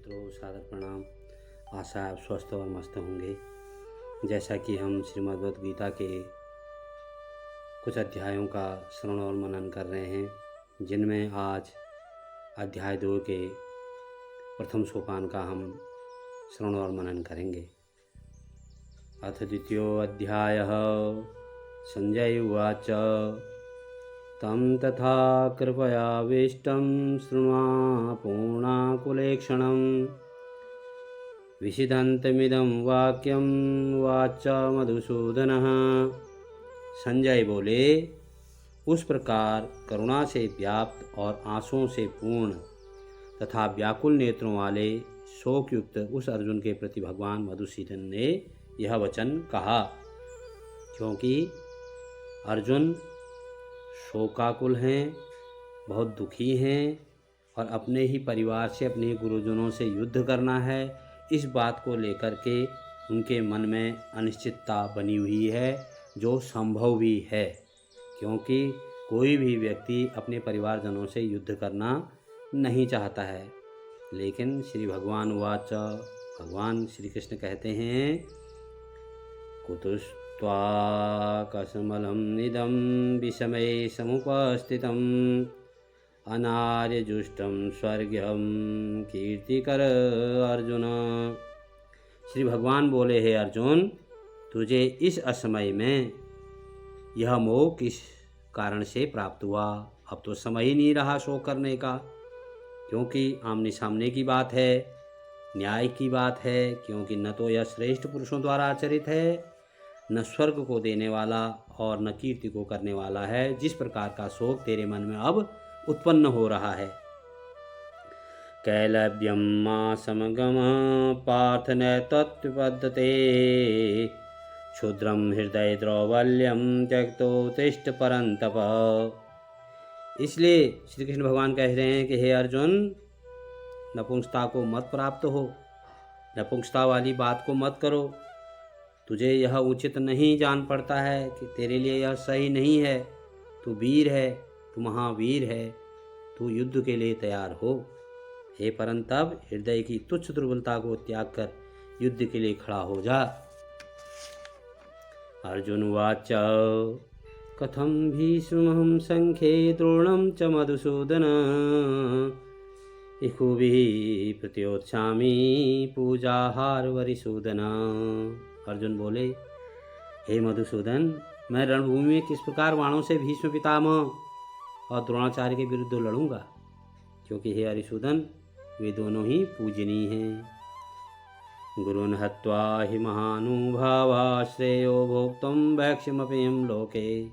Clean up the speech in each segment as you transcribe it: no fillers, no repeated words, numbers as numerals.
मित्रों, सादर प्रणाम। आशा है आप स्वस्थ और मस्त होंगे। जैसा कि हम श्रीमद् भगवद गीता के कुछ अध्यायों का श्रवण और मनन कर रहे हैं, जिनमें आज अध्याय 2 के प्रथम सोपान का हम श्रवण और मनन करेंगे। अथ द्वितीयोऽध्यायः। संजय उवाच तं तथा कृपयाविष्टं शृण्वा पूर्णाकुलेक्षणं विषिदन्तमिदं वाक्यं वाच मधुसूदनः। संजय बोले, उस प्रकार करुणा से व्याप्त और आंसुओं से पूर्ण तथा व्याकुल नेत्रों वाले शोकयुक्त उस अर्जुन के प्रति भगवान मधुसूदन ने यह वचन कहा, क्योंकि अर्जुन शोकाकुल हैं, बहुत दुखी हैं और अपने ही परिवार से, अपने गुरुजनों से युद्ध करना है, इस बात को लेकर के उनके मन में अनिश्चितता बनी हुई है, जो संभव भी है, क्योंकि कोई भी व्यक्ति अपने परिवारजनों से युद्ध करना नहीं चाहता है। लेकिन श्री भगवान वाच, भगवान श्री कृष्ण कहते हैं, कुतस्त्वाकस्मलं निदं विषमे समुपस्थितम् अनार्यजुष्टं स्वर्ग्यं कीर्तिकर अर्जुन। श्री भगवान बोले, हे अर्जुन, तुझे इस असमय में यह मोह किस कारण से प्राप्त हुआ? अब तो समय ही नहीं रहा शोक करने का, क्योंकि आमने सामने की बात है, न्याय की बात है, क्योंकि न तो यह श्रेष्ठ पुरुषों द्वारा आचरित है, न स्वर्ग को देने वाला और न कीर्ति को करने वाला है, जिस प्रकार का शोक तेरे मन में अब उत्पन्न हो रहा है। कैलव्यम मा समगम पार्थ न तत्पद्यते क्षुद्रम हृदय द्रौबल्यम त्यक्तो तिष्ठ परंतप। इसलिए श्री कृष्ण भगवान कह रहे हैं कि हे अर्जुन, नपुंसकता को मत प्राप्त हो, नपुंसकता वाली बात को मत करो। तुझे यह उचित नहीं जान पड़ता है कि तेरे लिए यह सही नहीं है। तू वीर है, तू महावीर है, तू युद्ध के लिए तैयार हो। हे परंतप, हृदय की तुच्छ दुर्बलता को त्याग कर युद्ध के लिए खड़ा हो जा। अर्जुन उवाच कथं भीष्महं संख्ये द्रोणं च मधुसूदन इखुभिः प्रत्योत्सामि पूजाहार वरिसूदन। अर्जुन बोले, हे मधुसूदन, मैं रणभूमि में किस प्रकार बाणों से भीष्म पितामह और द्रोणाचार्य के विरुद्ध लड़ूंगा, क्योंकि हे हरिसूदन, वे दोनों ही पूजनीय हैं। गुरुन् हत्वा हि महानुभावा श्रेयो भोक्तुं वैक्ष्यमपीं लोके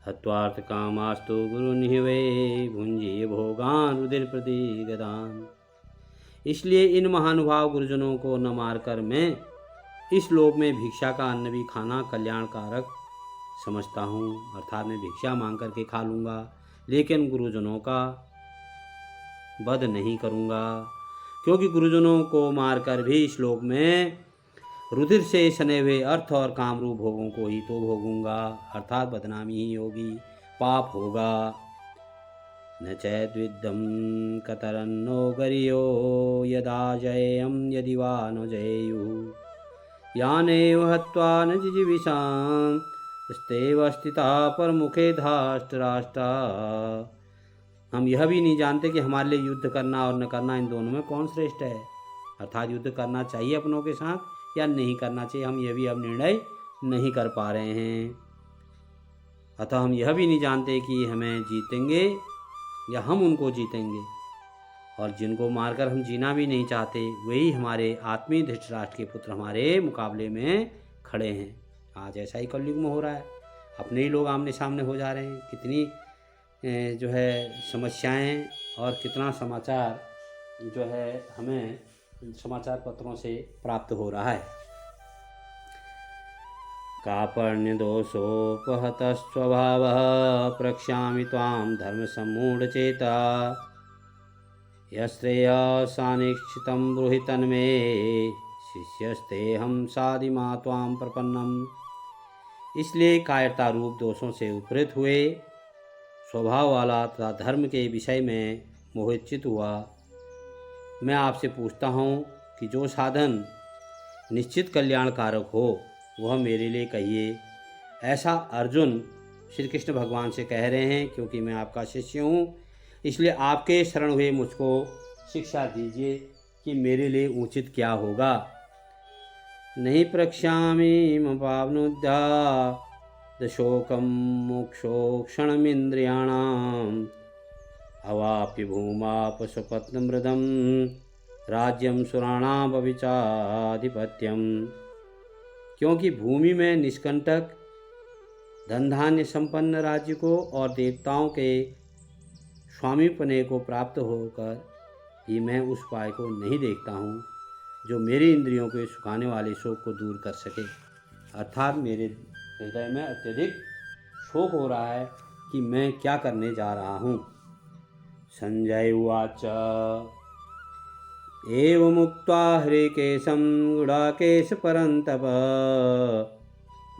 हत्वार्थकामास्तु गुरुन् हि वै भुञ्जीय भोगान् रुधिर प्रतिगदान्। इसलिए इन महानुभाव गुरुजनों को न मारकर मैं इस लोक में भिक्षा का अन्न भी खाना कल्याणकारक समझता हूँ, अर्थात मैं भिक्षा मांग करके खा लूँगा, लेकिन गुरुजनों का वध नहीं करूँगा, क्योंकि गुरुजनों को मारकर भी इस लोक में रुधिर से सने हुए अर्थ और कामरूप भोगों को ही तो भोगूंगा, अर्थात बदनामी ही होगी, पाप होगा। न चैद्विद्धं कतरन्नो गरियो यदा जयेयं यदि वा न जयेयुः यानेव हत्वा न जिजीविषां स्तेव स्थिता परमुखे धाष्टराष्ट्रा। हम यह भी नहीं जानते कि हमारे लिए युद्ध करना और न करना, इन दोनों में कौन श्रेष्ठ है, अर्थात युद्ध करना चाहिए अपनों के साथ या नहीं करना चाहिए, हम यह भी अब निर्णय नहीं कर पा रहे हैं। अतः हम यह भी नहीं जानते कि हमें जीतेंगे या हम उनको जीतेंगे, और जिनको मारकर हम जीना भी नहीं चाहते, वही हमारे आत्मीय धृतराष्ट्र के पुत्र हमारे मुकाबले में खड़े हैं। आज ऐसा ही कलयुग में हो रहा है, अपने ही लोग आमने सामने हो जा रहे हैं। कितनी जो है समस्याएं और कितना समाचार जो है हमें समाचार पत्रों से प्राप्त हो रहा है। कार्पण्य दोषोपहत स्वभावः प्रक्ष्यामि त्वां धर्म सम्मूढ़चेता यश्रेयसानिश्चितं ब्रूहि तन्मे शिष्यस्तेऽहं साधिमा त्वां प्रपन्नम्। इसलिए कायरता रूप दोषों से उपहृत हुए, स्वभाव वाला तथा धर्म के विषय में मोहित चित हुआ मैं आपसे पूछता हूँ कि जो साधन निश्चित कल्याणकारक हो वह मेरे लिए कहिए। ऐसा अर्जुन श्री कृष्ण भगवान से कह रहे हैं, क्योंकि मैं आपका शिष्य हूँ, इसलिए आपके शरण हुए मुझको शिक्षा दीजिए कि मेरे लिए उचित क्या होगा। नहीं प्रक्ष्यामि पावनुद्या दशोकम मोक्षोक्षणमिंद्रियाणाम अवाप्य भूमाप स्वपत्नमृदम राज्यम सुराणामविचाधिपत्यम। क्योंकि भूमि में निष्कंटक धन धान्य संपन्न राज्य को और देवताओं के स्वामीपने को प्राप्त होकर भी मैं उस उपाय को नहीं देखता हूँ जो मेरी इंद्रियों के सुखाने वाले शोक को दूर कर सके। अर्थात मेरे हृदय में अत्यधिक शोक हो रहा है कि मैं क्या करने जा रहा हूँ। संजय उवाच एवमुक्त्वा हृकेशं गुडाकेश परन्तप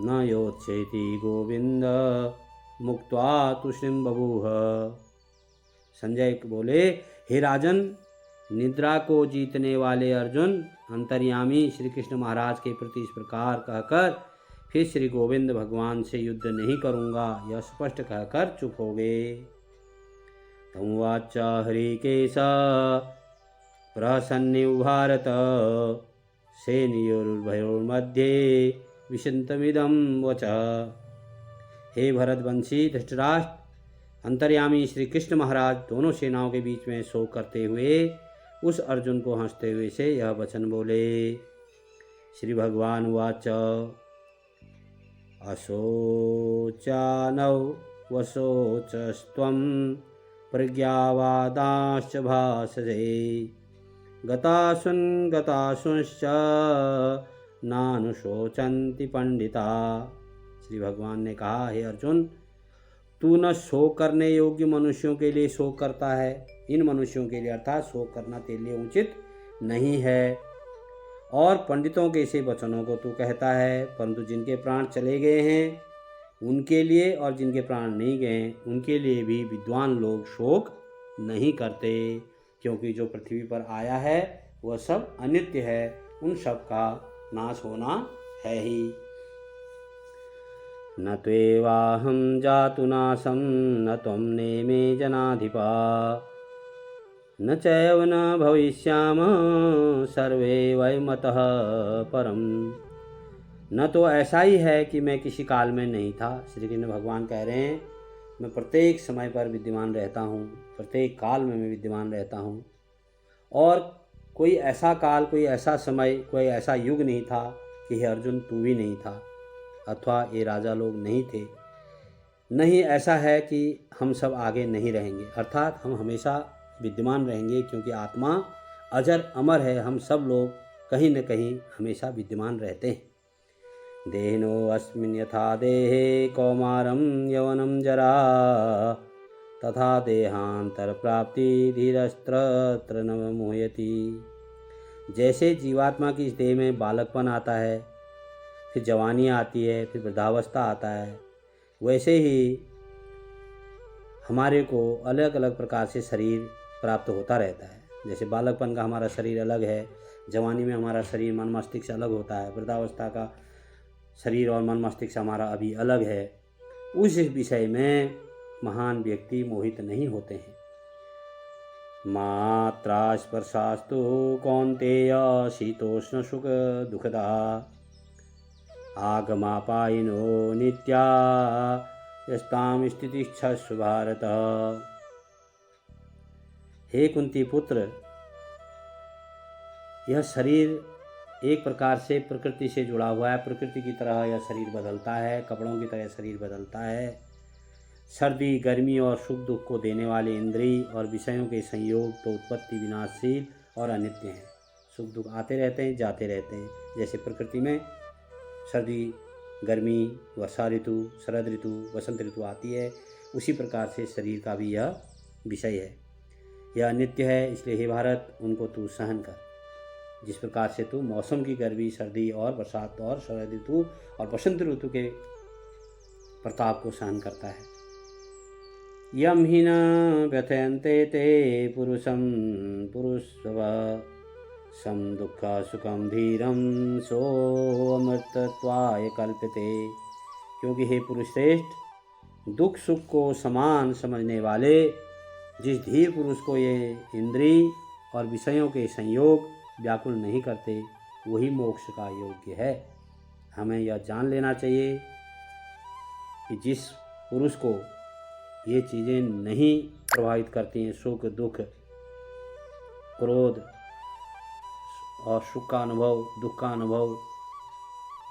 न योत्स्येति गोविंद मुक्त्वा तुष्णिं बभूव। संजय बोले, हे राजन, निद्रा को जीतने वाले अर्जुन अंतर्यामी श्री कृष्ण महाराज के प्रति इस प्रकार कहकर फिर श्री गोविंद भगवान से युद्ध नहीं करूँगा यह स्पष्ट कहकर चुप हो गए। तमुवाच हृकेश प्रसन्निव भारत सेनयोरुभयोर्मध्ये विशन्तमिदं वचः। हे भरतवंशी धृतराष्ट्र, अंतर्यामी श्री कृष्ण महाराज दोनों सेनाओं के बीच में शोक करते हुए उस अर्जुन को हंसते हुए से यह वचन बोले। श्री भगवान उवाच अशोचानौ वशोचस्त्वं प्रज्ञावादांश्च भाषसे गतासुंश्च नानुशोचन्ति पंडिता। श्री भगवान ने कहा, हे अर्जुन, तू न शोक करने योग्य मनुष्यों के लिए शोक करता है। इन मनुष्यों के लिए अर्थात शोक करना तेरे लिए उचित नहीं है। और पंडितों के ऐसे वचनों को तू कहता है, परंतु जिनके प्राण चले गए हैं उनके लिए और जिनके प्राण नहीं गए उनके लिए भी विद्वान लोग शोक नहीं करते, क्योंकि जो पृथ्वी पर आया है वह सब अनित्य है, उन सब का नाश होना है ही। न त्वेवाहं जातु नाशं न त्वं नेमे जनाधिपा न चैव न भविष्याम सर्वे वयमतः परम। न तो ऐसा ही है कि मैं किसी काल में नहीं था। श्री कृष्ण भगवान कह रहे हैं, मैं प्रत्येक समय पर विद्यमान रहता हूँ, प्रत्येक काल में मैं विद्यमान रहता हूँ, और कोई ऐसा काल, कोई ऐसा समय, कोई ऐसा युग नहीं था कि हे अर्जुन तू भी नहीं था अथवा ये राजा लोग नहीं थे। नहीं ऐसा है कि हम सब आगे नहीं रहेंगे, अर्थात हम हमेशा विद्यमान रहेंगे, क्योंकि आत्मा अजर अमर है। हम सब लोग कहीं न कहीं हमेशा विद्यमान रहते हैं। देहिनो अस्मिन् यथा देहे कौमारं यवनं जरा तथा देहांतर प्राप्ति धीरस्त्र न मोहयति। जैसे जीवात्मा की इस देह में बालकपन आता है, फिर जवानी आती है, फिर वृद्धावस्था आता है, वैसे ही हमारे को अलग अलग प्रकार से शरीर प्राप्त होता रहता है। जैसे बालकपन का हमारा शरीर अलग है, जवानी में हमारा शरीर मन मस्तिष्क अलग होता है, वृद्धावस्था का शरीर और मन मस्तिष्क हमारा अभी अलग है। उस विषय में महान व्यक्ति मोहित नहीं होते हैं। मात्रा स्पर्शास्तु कौन्तेय शीतोष्ण सुख दुखदा आगमापायिनो नित्या यस्ताम स्थितिच्छस्व भारत। हे कुंती पुत्र, यह शरीर एक प्रकार से प्रकृति से जुड़ा हुआ है। प्रकृति की तरह यह शरीर बदलता है, कपड़ों की तरह शरीर बदलता है। सर्दी, गर्मी और सुख दुख को देने वाले इंद्रिय और विषयों के संयोग तो उत्पत्ति विनाशशील और अनित्य हैं। सुख दुख आते रहते हैं, जाते रहते हैं। जैसे प्रकृति में सर्दी, गर्मी, वर्षा ऋतु, शरद ऋतु, वसंत ऋतु आती है, उसी प्रकार से शरीर का भी यह विषय है। यह अनित्य है, इसलिए हे भारत उनको तू सहन कर। जिस प्रकार से तू मौसम की गर्मी, सर्दी और बरसात और शरद ऋतु और बसंत ऋतु के प्रताप को सहन करता है। यम हि न व्यथयन्ते ते पुरुषं पुरुषवः सम दुःख सुखम धीरम सोऽमृतत्वाय कल्प्यते। क्योंकि हे पुरुष श्रेष्ठ, दुख सुख को समान समझने वाले जिस धीर पुरुष को ये इंद्रिय और विषयों के संयोग व्याकुल नहीं करते, वही मोक्ष का योग्य है। हमें यह जान लेना चाहिए कि जिस पुरुष को ये चीज़ें नहीं प्रभावित करती हैं, सुख दुख क्रोध और सुख का अनुभव, दुख का अनुभव,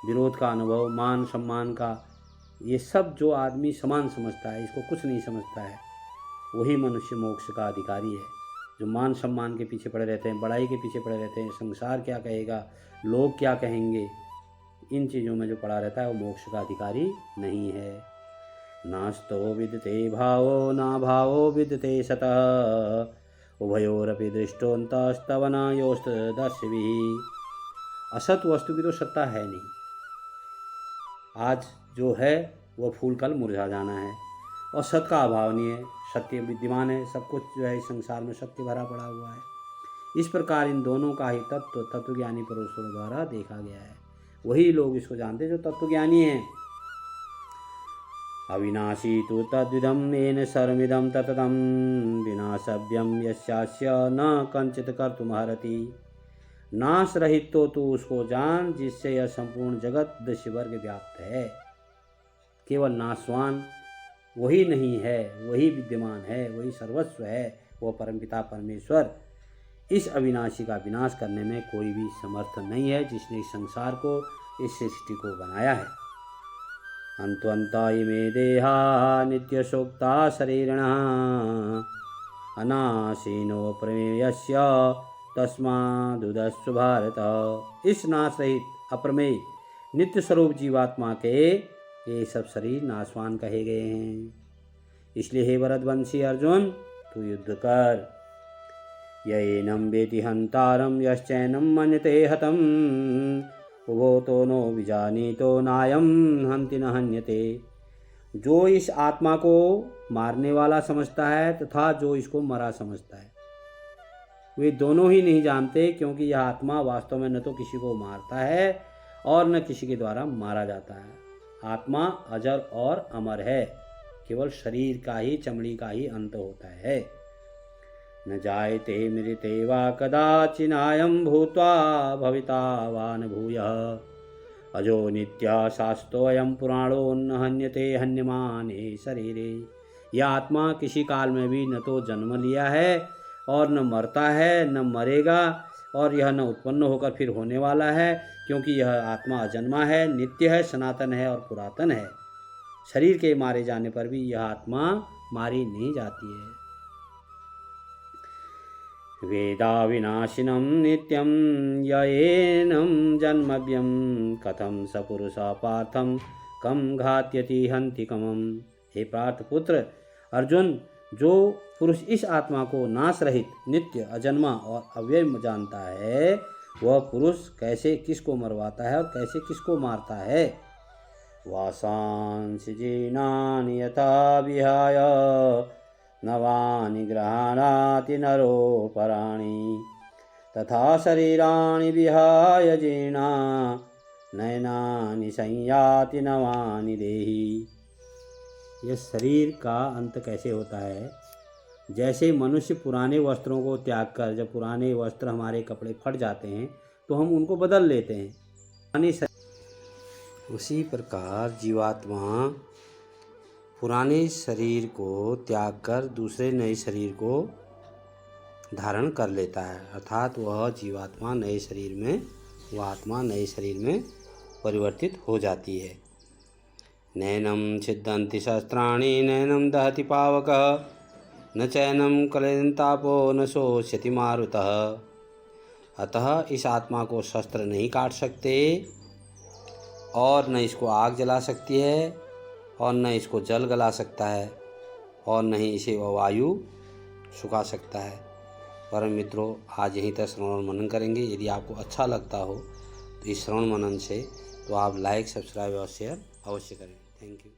विरोध का अनुभव, मान सम्मान का, ये सब जो आदमी समान समझता है, इसको कुछ नहीं समझता है, वही मनुष्य मोक्ष का अधिकारी है। जो मान सम्मान के पीछे पड़े रहते हैं, बड़ाई के पीछे पड़े रहते हैं, संसार क्या कहेगा, लोग क्या कहेंगे, इन चीज़ों में जो पड़ा रहता है वो मोक्ष का अधिकारी नहीं है। नास्तो विद्यते भावो ना भावो विद्यते सतः उभयोरपि दृष्टोऽन्तस्तव न योस्तदर्शिभिः। असत वस्तु की तो सत्ता है नहीं। आज जो है वह फूल कल मुरझा जाना है, और सत का अभाव नहीं है, सत्य विद्यमान है। सब कुछ जो है इस संसार में सत्य भरा पड़ा हुआ है। इस प्रकार इन दोनों का ही तत्वज्ञानी पुरुषों द्वारा देखा गया है। वही लोग इसको जानते जो तत्वज्ञानी हैं। अविनाशी तु तद्विदं येन सर्वमिदं तततं विनाशव्यं यस्यास्य न कंचित कर्तुमर्हति। नाश रहित तो तू उसको जान जिससे यह संपूर्ण जगत दृश्य वर्ग व्याप्त है। केवल नाशवान वही नहीं है, वही विद्यमान है, वही सर्वस्व है, वह परमपिता परमेश्वर। इस अविनाशी का विनाश करने में कोई भी समर्थ नहीं है, जिसने इस संसार को, इस सृष्टि को बनाया है। अंत्वन्ता इमे देहा नित्यशोक्ता शरीरिणः अनाशीनो प्रमेयस्य तस्मादुदस्सु भारत। इस नाश रहित अप्रमेय नित्य स्वरूप जीवात्मा के ये सब शरीर नाशवान कहे गए हैं। इसलिए हे भरतवंशी अर्जुन, तू युद्ध कर। येनं वेति हन्तारं यश्चैनं मन्यते हतम् उभो तो नो विजानीतो नायं हन्ति न हन्यते। जो इस आत्मा को मारने वाला समझता है तथा जो इसको मरा समझता है, वे दोनों ही नहीं जानते, क्योंकि यह आत्मा वास्तव में न तो किसी को मारता है और न किसी के द्वारा मारा जाता है। आत्मा अजर और अमर है, केवल शरीर का ही, चमड़ी का ही अंत होता है। न जायते मृते वा कदाचिनायं भूत्वा भविता वा न भूयः अजो नित्यः शाश्वतोऽयं पुराणो न हन्यते हन्यमाने शरीरे। यह आत्मा किसी काल में भी न तो जन्म लिया है और न मरता है, न मरेगा, और यह न उत्पन्न होकर फिर होने वाला है, क्योंकि यह आत्मा अजन्मा है, नित्य है, सनातन है और पुरातन है। शरीर के मारे जाने पर भी यह आत्मा मारी नहीं जाती है। वेदा विनाशिनं नित्यं येनं जन्मव्यं कथं स पुरुषः पार्थं कम घात्यति हन्ति कमम्। हे पार्थ पुत्र अर्जुन, जो पुरुष इस आत्मा को नाश रहित, नित्य, अजन्मा और अव्यय जानता है, वह पुरुष कैसे किसको मरवाता है और कैसे किसको मारता है। वासांसि जीर्णानि यथा विहाय नवानि गृह्णाति नरोपराणि तथा शरीराणि विहाय जीर्णा नयनानि संयाति नवानि देहि। यह शरीर का अंत कैसे होता है? जैसे मनुष्य पुराने वस्त्रों को त्याग कर, जब पुराने वस्त्र हमारे कपड़े फट जाते हैं तो हम उनको बदल लेते हैं, उसी प्रकार जीवात्मा पुराने शरीर को त्याग कर दूसरे नए शरीर को धारण कर लेता है। अर्थात वह जीवात्मा नए शरीर में, वह आत्मा नए शरीर में परिवर्तित हो जाती है। नैनं छिद्यन्ति शस्त्राणि नैनं दहति पावकः न चैनं क्लेदन्तापो न शोष्यति मारुतः। अतः इस आत्मा को शस्त्र नहीं काट सकते और न इसको आग जला सकती है और न इसको जल गला सकता है और न ही इसे वह वायु सुखा सकता है। परम मित्रों, आज यहीं तक श्रवण मनन करेंगे। यदि आपको अच्छा लगता हो तो इस श्रवण मनन से तो आप लाइक, सब्सक्राइब और शेयर अवश्य करें। Thank you.